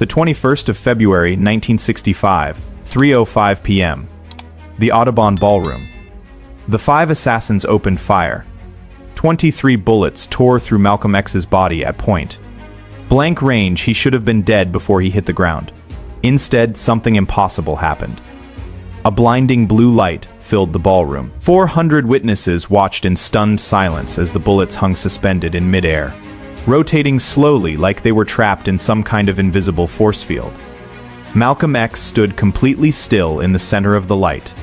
The 21st of February, 1965, 3:05 p.m. The Audubon Ballroom. The 5 assassins opened fire. 23 bullets tore through Malcolm X's body at point blank range. He should have been dead before he hit the ground. Instead, something impossible happened. A blinding blue light filled the ballroom. 400 witnesses watched in stunned silence as the bullets hung suspended in midair, rotating slowly like they were trapped in some kind of invisible force field. Malcolm X stood completely still in the center of the light,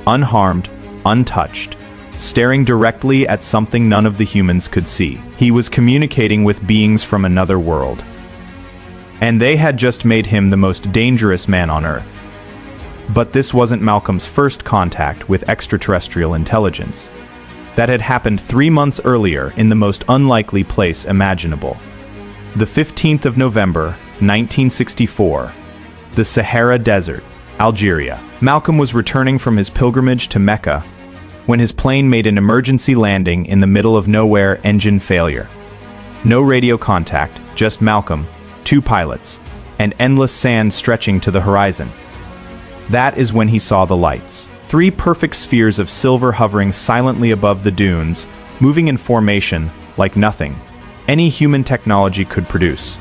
unharmed, untouched, staring directly at something none of the humans could see. He was communicating with beings from another world. And they had just made him the most dangerous man on Earth. But this wasn't Malcolm's first contact with extraterrestrial intelligence. That had happened 3 months earlier in the most unlikely place imaginable. The 15th of November, 1964, the Sahara Desert, Algeria. Malcolm was returning from his pilgrimage to Mecca when his plane made an emergency landing in the middle of nowhere. Engine failure. No radio contact, just Malcolm, 2 pilots, and endless sand stretching to the horizon. That is when he saw the lights. 3 perfect spheres of silver hovering silently above the dunes, moving in formation like nothing any human technology could produce.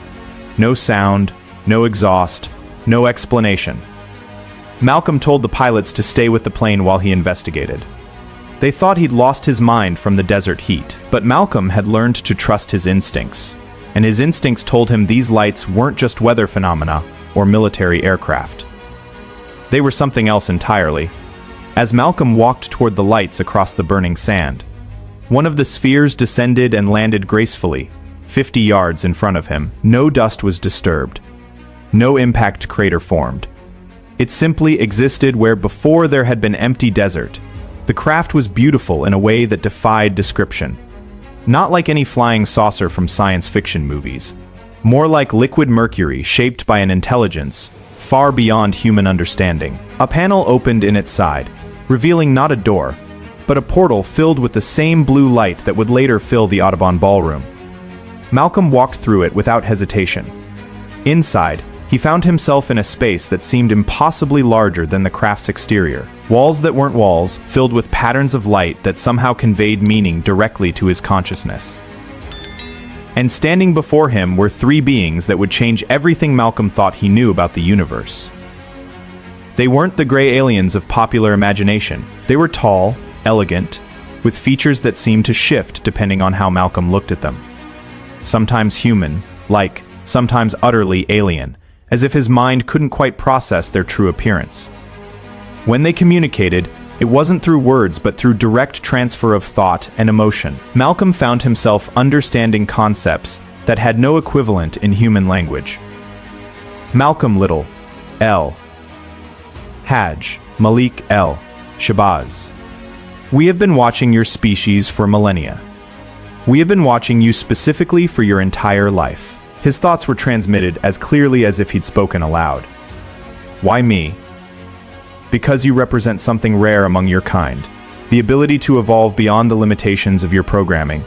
No sound, no exhaust, no explanation. Malcolm told the pilots to stay with the plane while he investigated. They thought he'd lost his mind from the desert heat, but Malcolm had learned to trust his instincts, and his instincts told him these lights weren't just weather phenomena or military aircraft. They were something else entirely. As Malcolm walked toward the lights across the burning sand, one of the spheres descended and landed gracefully, 50 yards in front of him. No dust was disturbed. No impact crater formed. It simply existed where before there had been empty desert. The craft was beautiful in a way that defied description. Not like any flying saucer from science fiction movies. More like liquid mercury shaped by an intelligence far beyond human understanding. A panel opened in its side, revealing not a door, but a portal filled with the same blue light that would later fill the Audubon Ballroom. Malcolm walked through it without hesitation. Inside, he found himself in a space that seemed impossibly larger than the craft's exterior. Walls that weren't walls, filled with patterns of light that somehow conveyed meaning directly to his consciousness. And standing before him were 3 beings that would change everything Malcolm thought he knew about the universe. They weren't the gray aliens of popular imagination. They were tall, elegant, with features that seemed to shift depending on how Malcolm looked at them. Sometimes human-like, sometimes utterly alien, as if his mind couldn't quite process their true appearance. When they communicated, it wasn't through words but through direct transfer of thought and emotion. Malcolm found himself understanding concepts that had no equivalent in human language. Malcolm Little, L. Hajj, Malik L. Shabazz. We have been watching your species for millennia. We have been watching you specifically for your entire life. His thoughts were transmitted as clearly as if he'd spoken aloud. Why me? Because you represent something rare among your kind, the ability to evolve beyond the limitations of your programming.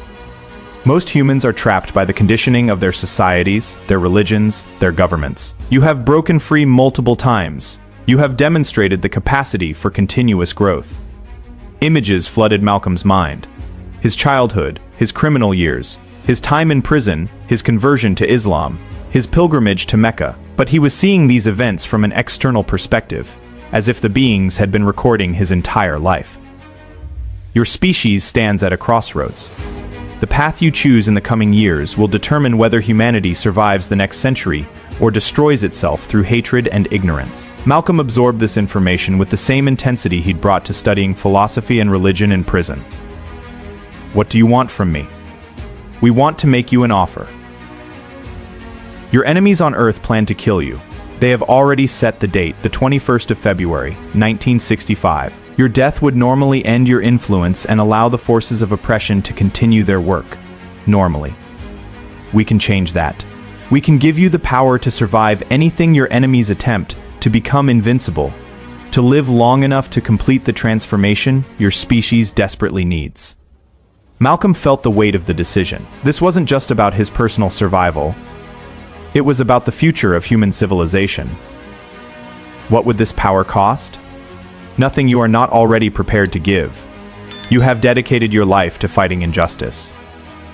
Most humans are trapped by the conditioning of their societies, their religions, their governments. You have broken free multiple times. You have demonstrated the capacity for continuous growth. Images flooded Malcolm's mind. His childhood, his criminal years, his time in prison, his conversion to Islam, his pilgrimage to Mecca. But he was seeing these events from an external perspective, as if the beings had been recording his entire life. Your species stands at a crossroads. The path you choose in the coming years will determine whether humanity survives the next century or destroys itself through hatred and ignorance. Malcolm absorbed this information with the same intensity he'd brought to studying philosophy and religion in prison. What do you want from me? We want to make you an offer. Your enemies on Earth plan to kill you. They have already set the date, the 21st of February, 1965. Your death would normally end your influence and allow the forces of oppression to continue their work. Normally. We can change that. We can give you the power to survive anything your enemies attempt, to become invincible, to live long enough to complete the transformation your species desperately needs. Malcolm felt the weight of the decision. This wasn't just about his personal survival. It was about the future of human civilization. What would this power cost? Nothing you are not already prepared to give. You have dedicated your life to fighting injustice.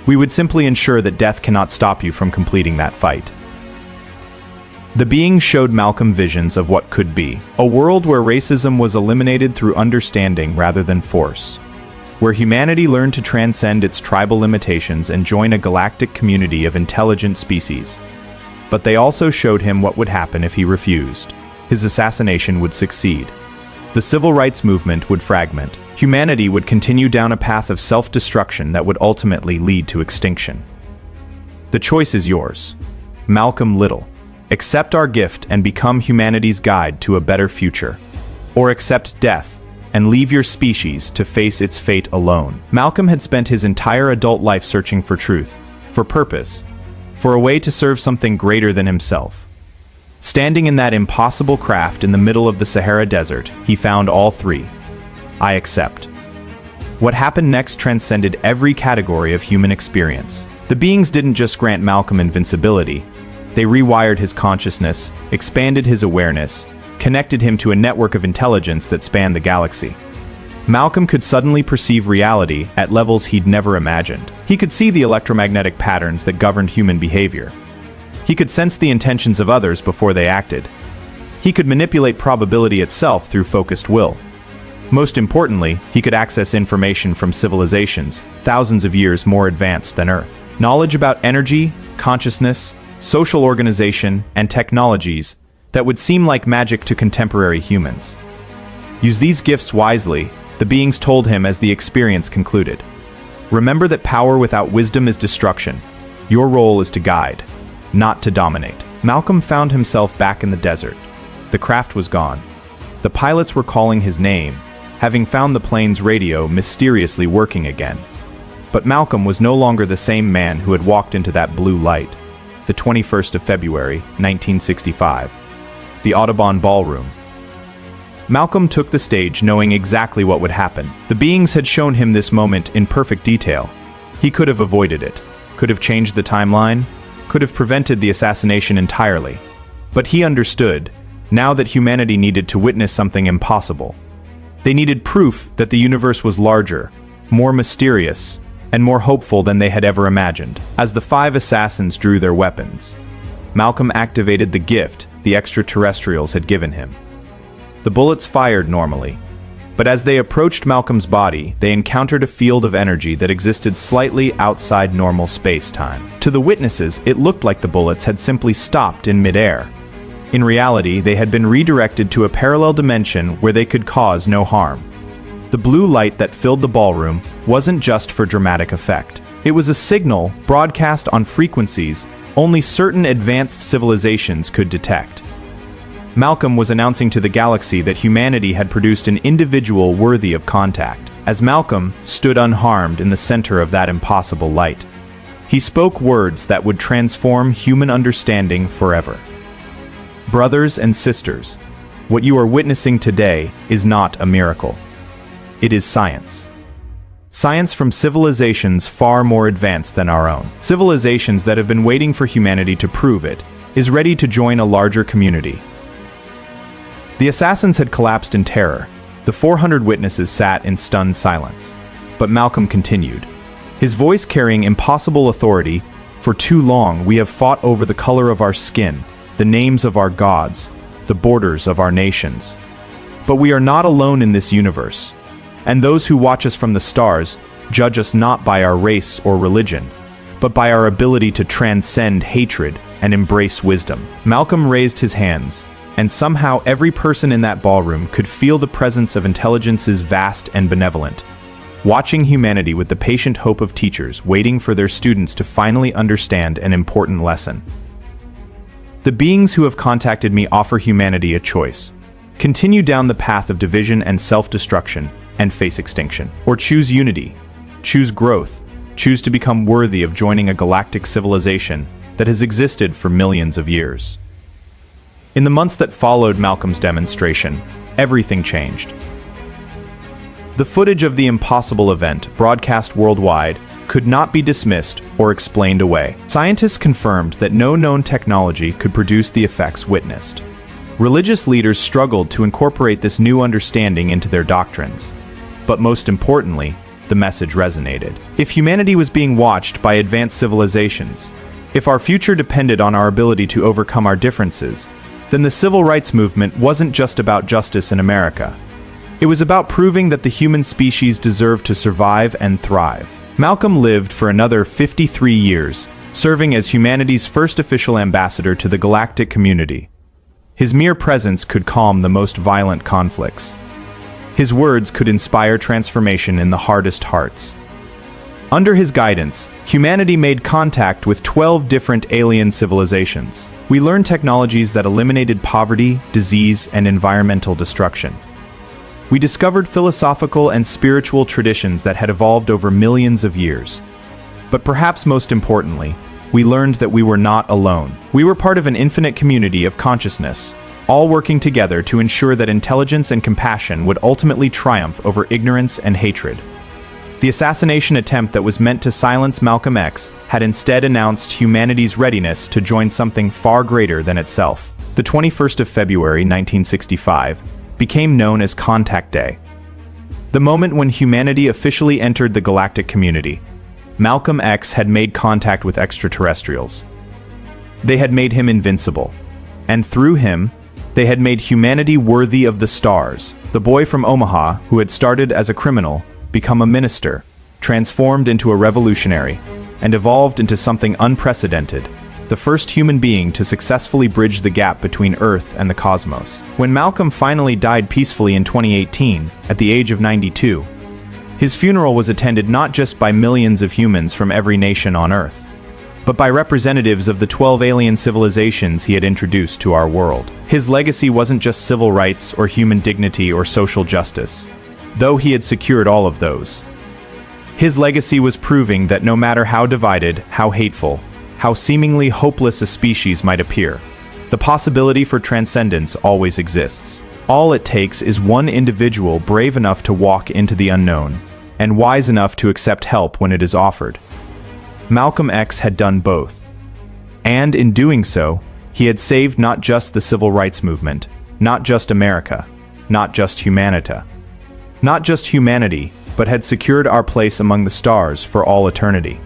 We would simply ensure that death cannot stop you from completing that fight. The being showed Malcolm visions of what could be, a world where racism was eliminated through understanding rather than force, where humanity learned to transcend its tribal limitations and join a galactic community of intelligent species. But they also showed him what would happen if he refused. His assassination would succeed. The civil rights movement would fragment. Humanity would continue down a path of self-destruction that would ultimately lead to extinction. The choice is yours. Malcolm Little. Accept our gift and become humanity's guide to a better future. Or accept death and leave your species to face its fate alone. Malcolm had spent his entire adult life searching for truth, for purpose, for a way to serve something greater than himself. Standing in that impossible craft in the middle of the Sahara Desert, he found all three. I accept. What happened next transcended every category of human experience. The beings didn't just grant Malcolm invincibility. They rewired his consciousness, expanded his awareness, connected him to a network of intelligence that spanned the galaxy. Malcolm could suddenly perceive reality at levels he'd never imagined. He could see the electromagnetic patterns that governed human behavior. He could sense the intentions of others before they acted. He could manipulate probability itself through focused will. Most importantly, he could access information from civilizations thousands of years more advanced than Earth. Knowledge about energy, consciousness, social organization, and technologies that would seem like magic to contemporary humans. Use these gifts wisely, the beings told him as the experience concluded. Remember that power without wisdom is destruction. Your role is to guide, not to dominate. Malcolm found himself back in the desert. The craft was gone. The pilots were calling his name, having found the plane's radio mysteriously working again. But Malcolm was no longer the same man who had walked into that blue light. The 21st of February, 1965. The Audubon Ballroom. Malcolm took the stage knowing exactly what would happen. The beings had shown him this moment in perfect detail. He could have avoided it, could have changed the timeline, could have prevented the assassination entirely. But he understood, now that humanity needed to witness something impossible. They needed proof that the universe was larger, more mysterious, and more hopeful than they had ever imagined. As the five assassins drew their weapons, Malcolm activated the gift the extraterrestrials had given him. The bullets fired normally, but as they approached Malcolm's body, they encountered a field of energy that existed slightly outside normal space-time. To the witnesses, it looked like the bullets had simply stopped in midair. In reality, they had been redirected to a parallel dimension where they could cause no harm. The blue light that filled the ballroom wasn't just for dramatic effect. It was a signal broadcast on frequencies only certain advanced civilizations could detect. Malcolm was announcing to the galaxy that humanity had produced an individual worthy of contact. As Malcolm stood unharmed in the center of that impossible light, he spoke words that would transform human understanding forever. Brothers and sisters, what you are witnessing today is not a miracle. It is science. Science from civilizations far more advanced than our own. Civilizations that have been waiting for humanity to prove it, is ready to join a larger community. The assassins had collapsed in terror. The 400 witnesses sat in stunned silence. But Malcolm continued, his voice carrying impossible authority. For too long we have fought over the color of our skin, the names of our gods, the borders of our nations. But we are not alone in this universe. And those who watch us from the stars judge us not by our race or religion, but by our ability to transcend hatred and embrace wisdom. Malcolm raised his hands, and somehow every person in that ballroom could feel the presence of intelligences vast and benevolent, watching humanity with the patient hope of teachers waiting for their students to finally understand an important lesson. The beings who have contacted me offer humanity a choice. Continue down the path of division and self-destruction and face extinction. Or choose unity, choose growth, choose to become worthy of joining a galactic civilization that has existed for millions of years. In the months that followed Malcolm's demonstration, everything changed. The footage of the impossible event, broadcast worldwide, could not be dismissed or explained away. Scientists confirmed that no known technology could produce the effects witnessed. Religious leaders struggled to incorporate this new understanding into their doctrines. But most importantly, the message resonated. If humanity was being watched by advanced civilizations, if our future depended on our ability to overcome our differences, then the civil rights movement wasn't just about justice in America. It was about proving that the human species deserved to survive and thrive. Malcolm lived for another 53 years, serving as humanity's first official ambassador to the galactic community. His mere presence could calm the most violent conflicts. His words could inspire transformation in the hardest hearts. Under his guidance, humanity made contact with 12 different alien civilizations. We learned technologies that eliminated poverty, disease, and environmental destruction. We discovered philosophical and spiritual traditions that had evolved over millions of years. But perhaps most importantly, we learned that we were not alone. We were part of an infinite community of consciousness, all working together to ensure that intelligence and compassion would ultimately triumph over ignorance and hatred. The assassination attempt that was meant to silence Malcolm X had instead announced humanity's readiness to join something far greater than itself. The 21st of February 1965 became known as Contact Day, the moment when humanity officially entered the galactic community. Malcolm X had made contact with extraterrestrials. They had made him invincible, and through him, they had made humanity worthy of the stars. The boy from Omaha, who had started as a criminal, become a minister, transformed into a revolutionary, and evolved into something unprecedented, the first human being to successfully bridge the gap between Earth and the cosmos. When Malcolm finally died peacefully in 2018, at the age of 92, his funeral was attended not just by millions of humans from every nation on Earth, but by representatives of the 12 alien civilizations he had introduced to our world. His legacy wasn't just civil rights or human dignity or social justice, though he had secured all of those. His legacy was proving that no matter how divided, how hateful, how seemingly hopeless a species might appear, the possibility for transcendence always exists. All it takes is one individual brave enough to walk into the unknown, and wise enough to accept help when it is offered. Malcolm X had done both. And in doing so, he had saved not just the civil rights movement, not just America, not just humanity, but had secured our place among the stars for all eternity.